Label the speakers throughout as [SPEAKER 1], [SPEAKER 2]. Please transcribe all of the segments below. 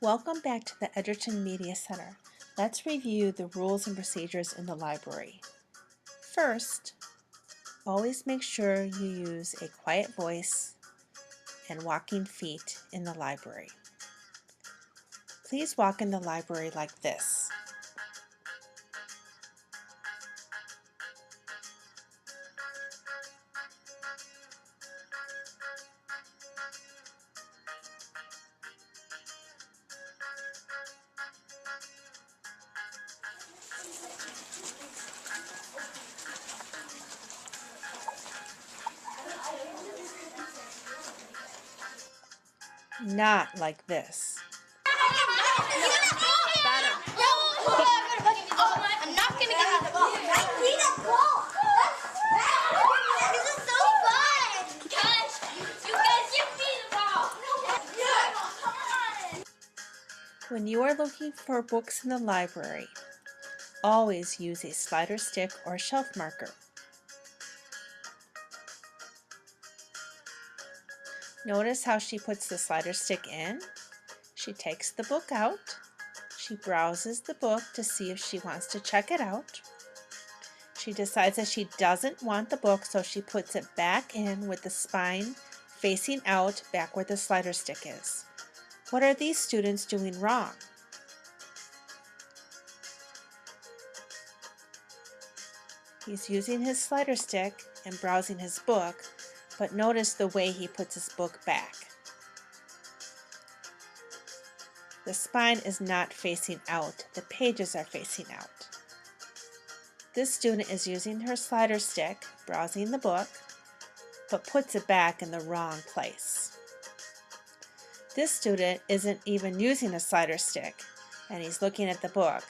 [SPEAKER 1] Welcome back to the Edgerton Media Center. Let's review the rules and procedures in the library. First, always make sure you use a quiet voice and walking feet in the library. Please walk in the library like this. Not like this.
[SPEAKER 2] I'm not gonna give you the ball. I need a ball. This is so fun. Gosh, you guys give me the ball. Yeah, come on.
[SPEAKER 1] When you are looking for books in the library, always use a slider stick or shelf marker. Notice how she puts the slider stick in. She takes the book out. She browses the book to see if she wants to check it out. She decides that she doesn't want the book, so she puts it back in with the spine facing out back where the slider stick is. What are these students doing wrong? He's using his slider stick and browsing his book, but notice the way he puts his book back. The spine is not facing out, the pages are facing out. This student is using her slider stick, browsing the book, but puts it back in the wrong place. This student isn't even using a slider stick, and he's looking at the book,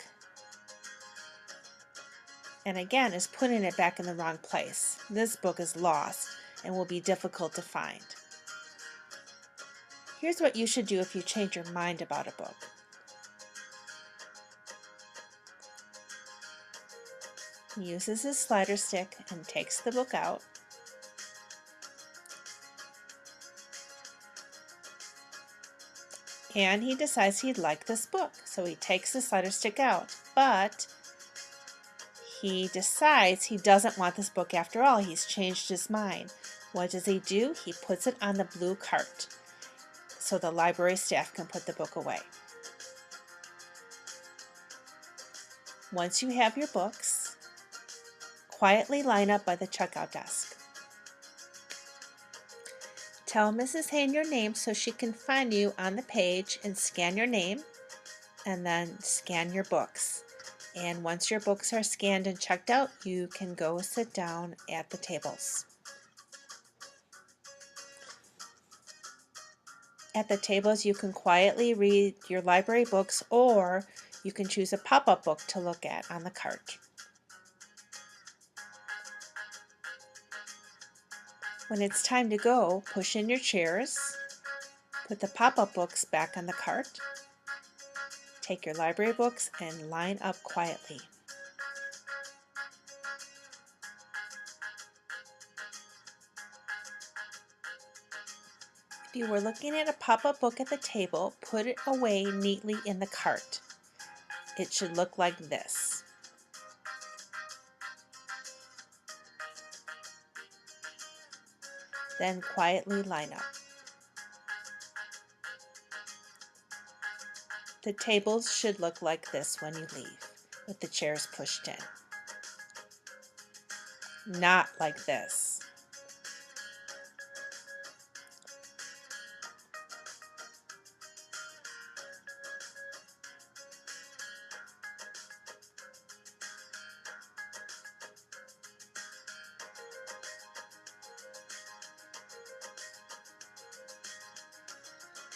[SPEAKER 1] and again is putting it back in the wrong place. This book is lost and will be difficult to find. Here's what you should do if you change your mind about a book. He uses his slider stick and takes the book out. And he decides he'd like this book, so he takes the slider stick out. But he decides he doesn't want this book after all. He's changed his mind. What does he do? He puts it on the blue cart so the library staff can put the book away. Once you have your books, quietly line up by the checkout desk. Tell Mrs. Hain your name so she can find you on the page and scan your name, and then scan your books. And once your books are scanned and checked out, you can go sit down at the tables. At the tables, you can quietly read your library books, or you can choose a pop-up book to look at on the cart. When it's time to go, push in your chairs, put the pop-up books back on the cart, take your library books, and line up quietly. If you were looking at a pop-up book at the table, put it away neatly in the cart. It should look like this. Then quietly line up. The tables should look like this when you leave, with the chairs pushed in. Not like this.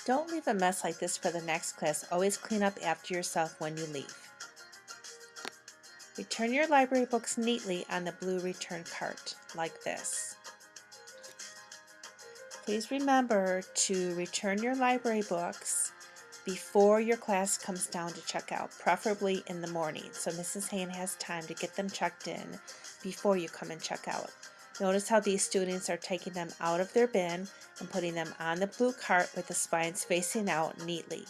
[SPEAKER 1] Don't leave a mess like this for the next class. Always clean up after yourself when you leave. Return your library books neatly on the blue return cart, like this. Please remember to return your library books before your class comes down to check out, preferably in the morning, so Mrs. Hain has time to get them checked in before you come and check out. Notice how these students are taking them out of their bin and putting them on the blue cart with the spines facing out neatly.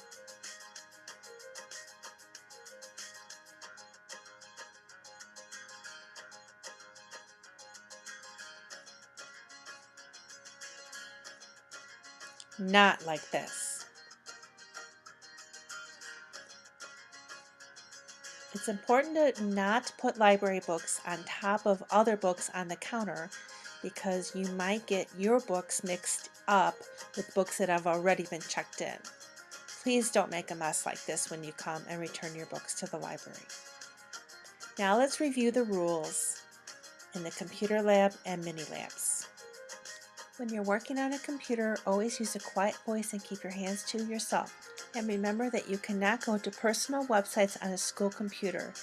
[SPEAKER 1] Not like this. It's important to not put library books on top of other books on the counter because you might get your books mixed up with books that have already been checked in. Please don't make a mess like this when you come and return your books to the library. Now let's review the rules in the computer lab and mini labs. When you're working on a computer, always use a quiet voice and keep your hands to yourself. And remember that you cannot go to personal websites on a school computer.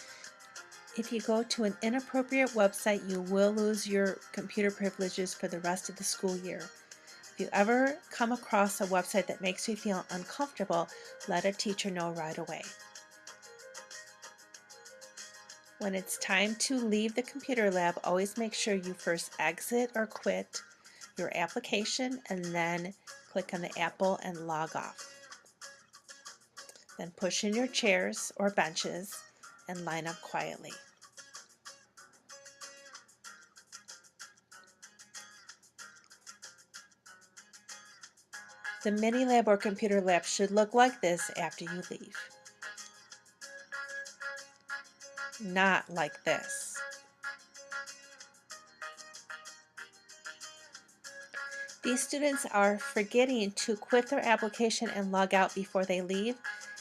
[SPEAKER 1] If you go to an inappropriate website, you will lose your computer privileges for the rest of the school year. If you ever come across a website that makes you feel uncomfortable, let a teacher know right away. When it's time to leave the computer lab, always make sure you first exit or quit your application and then click on the apple and log off. Then push in your chairs or benches and line up quietly. The mini lab or computer lab should look like this after you leave. Not like this. These students are forgetting to quit their application and log out before they leave,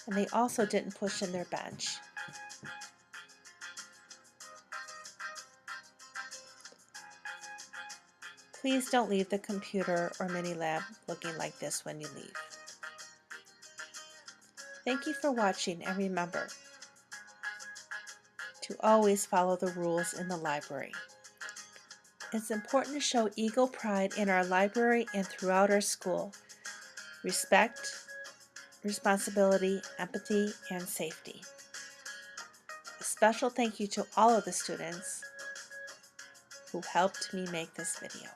[SPEAKER 1] and they also didn't push in their bench. Please don't leave the computer or mini lab looking like this when you leave. Thank you for watching, and remember to always follow the rules in the library. It's important to show eagle pride in our library and throughout our school. Respect, responsibility, empathy, and safety. A special thank you to all of the students who helped me make this video.